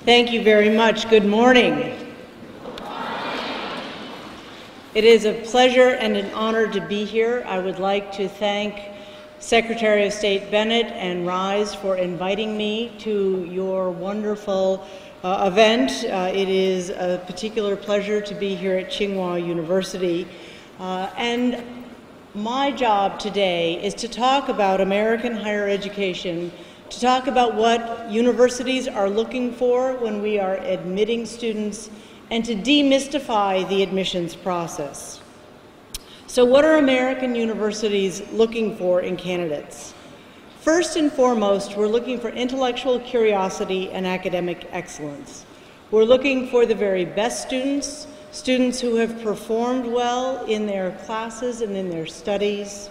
Thank you very much. Good morning. It is a pleasure and an honor to be here. I would like to thank Secretary of State Bennett and Rise for inviting me to your wonderful event. It is a particular pleasure to be here at Tsinghua University. And my job today is to talk about American higher education, to talk about what universities are looking for when we are admitting students, and to demystify the admissions process. So what are American universities looking for in candidates? First and foremost, we're looking for intellectual curiosity and academic excellence. We're looking for the very best students, students who have performed well in their classes and in their studies.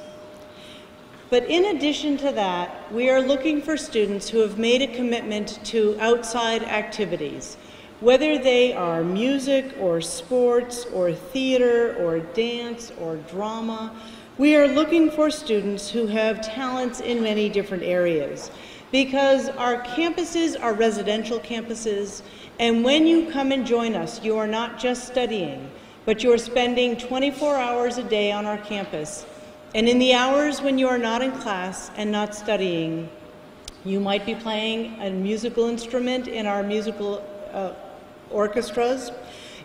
But in addition to that, we are looking for students who have made a commitment to outside activities, whether they are music or sports or theater or dance or drama. We are looking for students who have talents in many different areas, because our campuses are residential campuses, and when you come and join us, you are not just studying, but you are spending 24 hours a day on our campus. And in the hours when you are not in class and not studying, you might be playing a musical instrument in our musical orchestras.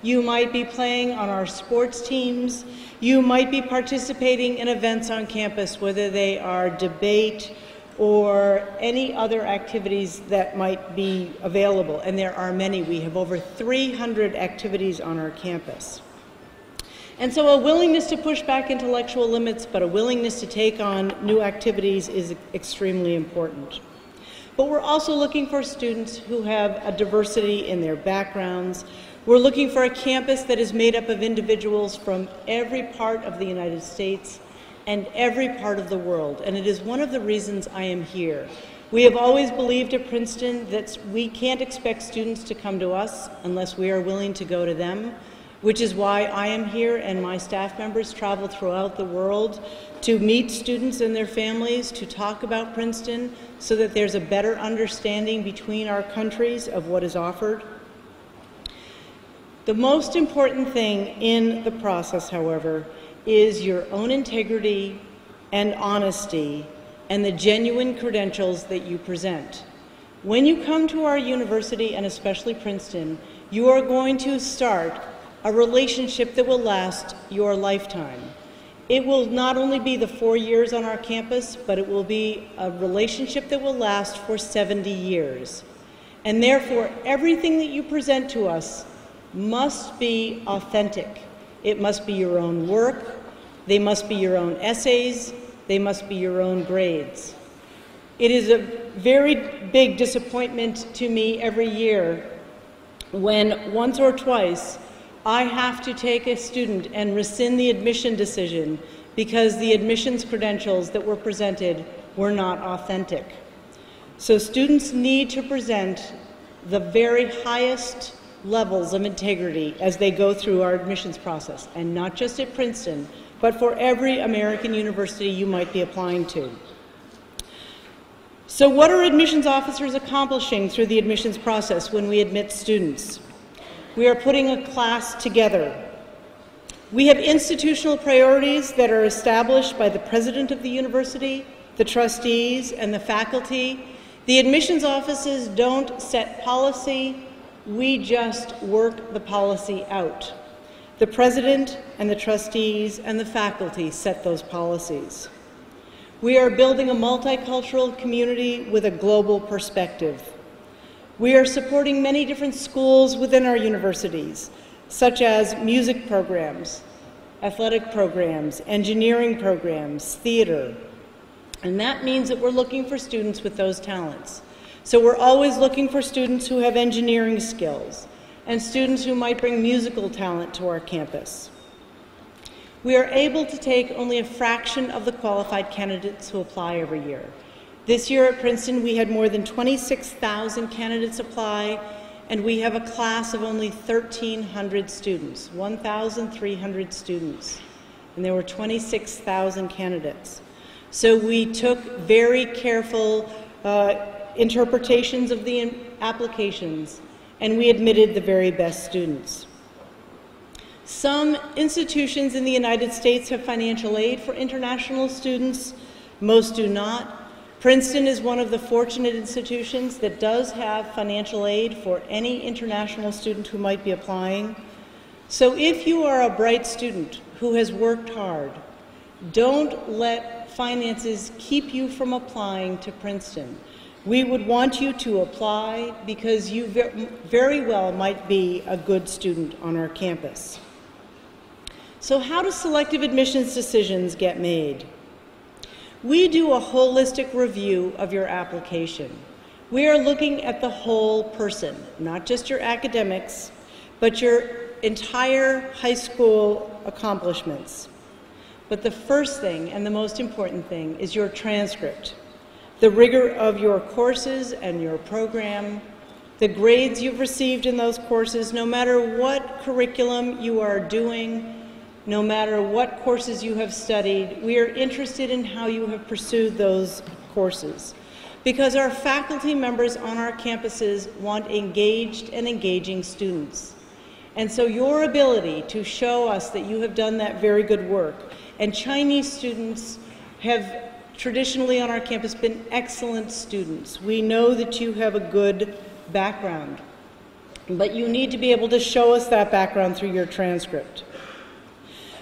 You might be playing on our sports teams. You might be participating in events on campus, whether they are debate or any other activities that might be available. And there are many. We have over 300 activities on our campus. And so a willingness to push back intellectual limits, but a willingness to take on new activities is extremely important. But we're also looking for students who have a diversity in their backgrounds. We're looking for a campus that is made up of individuals from every part of the United States and every part of the world. And it is one of the reasons I am here. We have always believed at Princeton that we can't expect students to come to us unless we are willing to go to them, which is why I am here and my staff members travel throughout the world to meet students and their families, to talk about Princeton, so that there's a better understanding between our countries of what is offered. The most important thing in the process, however, is your own integrity and honesty and the genuine credentials that you present. When you come to our university, and especially Princeton, you are going to start a relationship that will last your lifetime. It will not only be the 4 years on our campus, but it will be a relationship that will last for 70 years. And therefore, everything that you present to us must be authentic. It must be your own work, they must be your own essays, they must be your own grades. It is a very big disappointment to me every year when once or twice I have to take a student and rescind the admission decision because the admissions credentials that were presented were not authentic. So students need to present the very highest levels of integrity as they go through our admissions process, and not just at Princeton, but for every American university you might be applying to. So what are admissions officers accomplishing through the admissions process when we admit students? We are putting a class together. We have institutional priorities that are established by the president of the university, the trustees, and the faculty. The admissions offices don't set policy, we just work the policy out. The president and the trustees and the faculty set those policies. We are building a multicultural community with a global perspective. We are supporting many different schools within our universities, such as music programs, athletic programs, engineering programs, theater. And that means that we're looking for students with those talents. So we're always looking for students who have engineering skills and students who might bring musical talent to our campus. We are able to take only a fraction of the qualified candidates who apply every year. This year at Princeton, we had more than 26,000 candidates apply, and we have a class of only 1,300 students, 1,300 students, and there were 26,000 candidates. So we took very careful interpretations of the applications and we admitted the very best students. Some institutions in the United States have financial aid for international students. Most do not. Princeton is one of the fortunate institutions that does have financial aid for any international student who might be applying. So if you are a bright student who has worked hard, don't let finances keep you from applying to Princeton. We would want you to apply because you very well might be a good student on our campus. So how do selective admissions decisions get made? We do a holistic review of your application. We are looking at the whole person, not just your academics, but your entire high school accomplishments. But the first thing and the most important thing is your transcript, the rigor of your courses and your program, the grades you've received in those courses, no matter what curriculum you are doing, no matter what courses you have studied. We are interested in how you have pursued those courses, because our faculty members on our campuses want engaged and engaging students. And so your ability to show us that you have done that very good work, and Chinese students have traditionally on our campus been excellent students. We know that you have a good background, but you need to be able to show us that background through your transcript.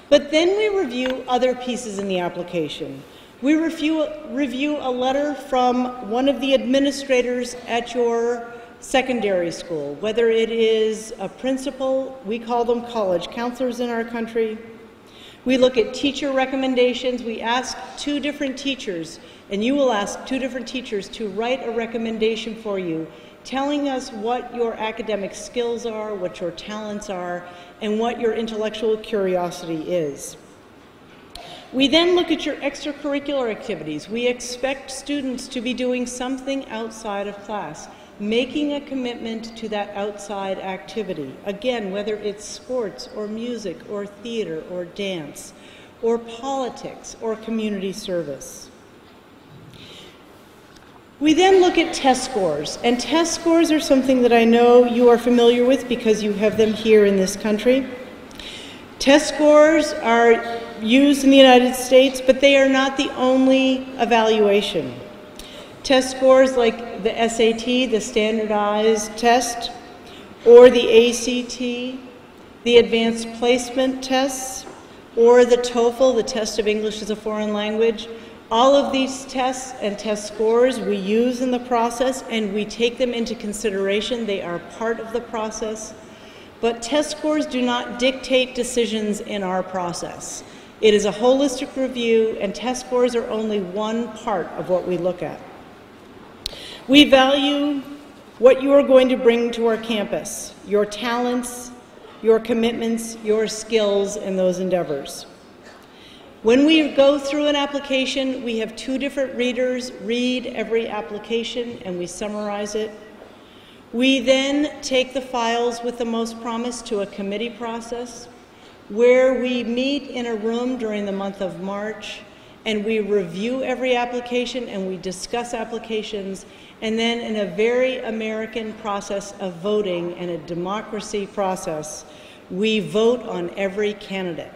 But then we review other pieces in the application. We review a letter from one of the administrators at your secondary school, whether it is a principal, we call them college counselors in our country. We look at teacher recommendations. We ask two different teachers, and you will ask two different teachers to write a recommendation for you, telling us what your academic skills are, what your talents are, and what your intellectual curiosity is. We then look at your extracurricular activities. We expect students to be doing something outside of class, making a commitment to that outside activity. Again, whether it's sports or music or theater or dance or politics or community service. We then look at test scores, and test scores are something that I know you are familiar with because you have them here in this country. Test scores are used in the United States, but they are not the only evaluation. Test scores like the SAT, the standardized test, or the ACT, the advanced placement tests, or the TOEFL, the test of English as a foreign language. All of these tests and test scores we use in the process, and we take them into consideration. They are part of the process. But test scores do not dictate decisions in our process. It is a holistic review, and test scores are only one part of what we look at. We value what you are going to bring to our campus, your talents, your commitments, your skills in those endeavors. When we go through an application, we have two different readers read every application and we summarize it. We then take the files with the most promise to a committee process where we meet in a room during the month of March and we review every application and we discuss applications, and then in a very American process of voting and a democracy process, we vote on every candidate.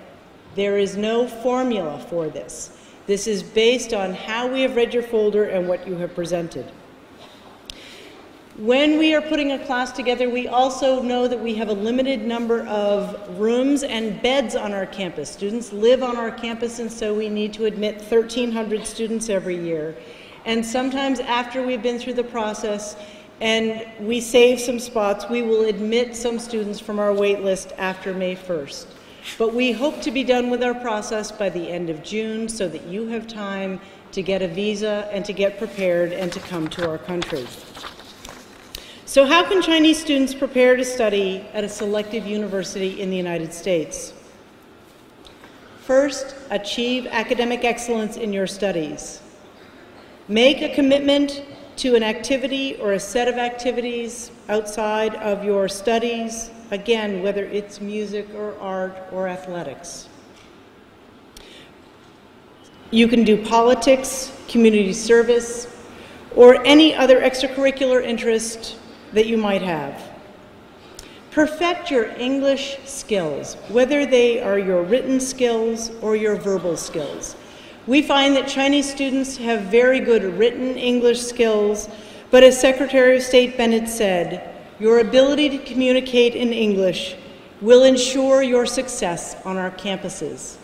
There is no formula for this. This is based on how we have read your folder and what you have presented. When we are putting a class together, we also know that we have a limited number of rooms and beds on our campus. Students live on our campus, and so we need to admit 1,300 students every year. And sometimes after we've been through the process and we save some spots, we will admit some students from our wait list after May 1st. But we hope to be done with our process by the end of June so that you have time to get a visa and to get prepared and to come to our country. So how can Chinese students prepare to study at a selective university in the United States? First, achieve academic excellence in your studies. Make a commitment to an activity or a set of activities outside of your studies, again, whether it's music or art or athletics. You can do politics, community service, or any other extracurricular interest that you might have. Perfect your English skills, whether they are your written skills or your verbal skills. We find that Chinese students have very good written English skills, but as Secretary of State Bennett said, your ability to communicate in English will ensure your success on our campuses.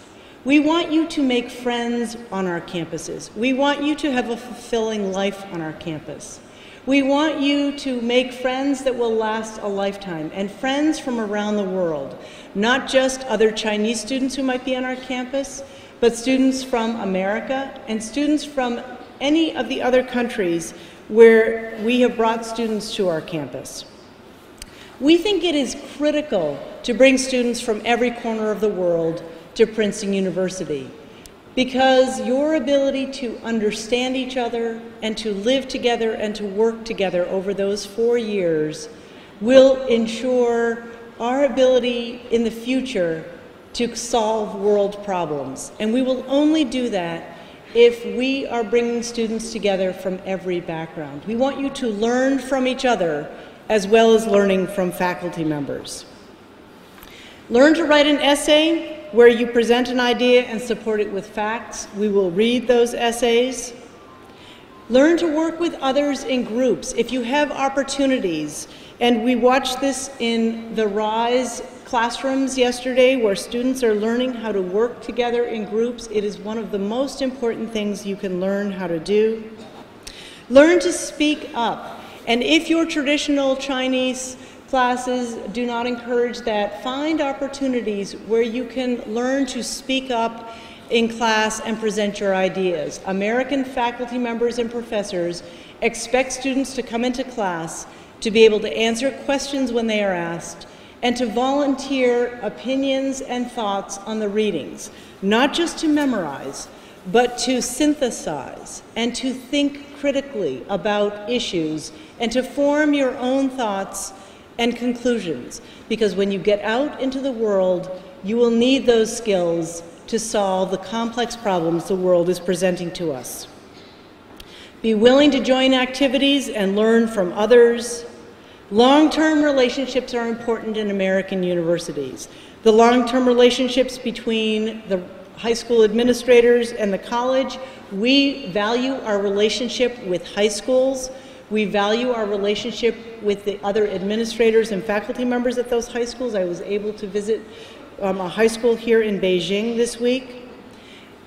We want you to make friends on our campuses. We want you to have a fulfilling life on our campus. We want you to make friends that will last a lifetime, and friends from around the world, not just other Chinese students who might be on our campus, but students from America and students from any of the other countries where we have brought students to our campus. We think it is critical to bring students from every corner of the world to Princeton University, because your ability to understand each other and to live together and to work together over those 4 years will ensure our ability in the future to solve world problems. And we will only do that if we are bringing students together from every background. We want you to learn from each other as well as learning from faculty members. Learn to write an essay where you present an idea and support it with facts. We will read those essays. Learn to work with others in groups. If you have opportunities, and we watched this in the RISE classrooms yesterday where students are learning how to work together in groups, it is one of the most important things you can learn how to do. Learn to speak up. And if your traditional Chinese classes do not encourage that, find opportunities where you can learn to speak up in class and present your ideas. American faculty members and professors expect students to come into class to be able to answer questions when they are asked and to volunteer opinions and thoughts on the readings, not just to memorize, but to synthesize and to think critically about issues and to form your own thoughts and conclusions, because when you get out into the world, you will need those skills to solve the complex problems the world is presenting to us. Be willing to join activities and learn from others. Long-term relationships are important in American universities. The long-term relationships between the high school administrators and the college. We value our relationship with high schools. We value our relationship with the other administrators and faculty members at those high schools. I was able to visit a high school here in Beijing this week.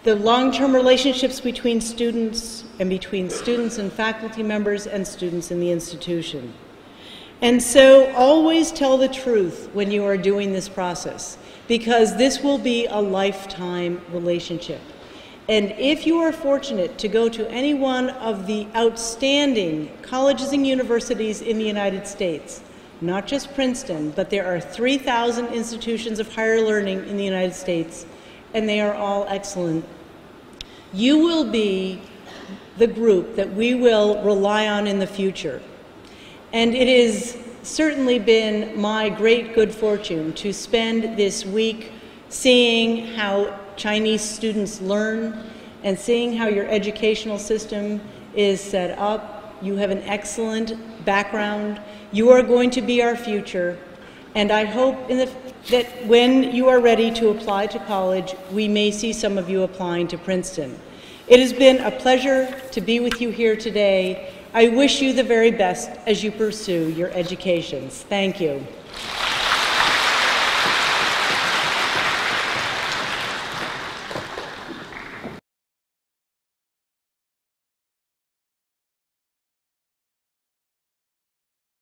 The long-term relationships between students and faculty members and students in the institution. And so always tell the truth when you are doing this process, because this will be a lifetime relationship. And if you are fortunate to go to any one of the outstanding colleges and universities in the United States, not just Princeton, but there are 3,000 institutions of higher learning in the United States, and they are all excellent, you will be the group that we will rely on in the future. And it has certainly been my great good fortune to spend this week seeing how Chinese students learn and seeing how your educational system is set up. You have an excellent background. You are going to be our future. And I hope that when you are ready to apply to college, we may see some of you applying to Princeton. It has been a pleasure to be with you here today. I wish you the very best as you pursue your educations. Thank you.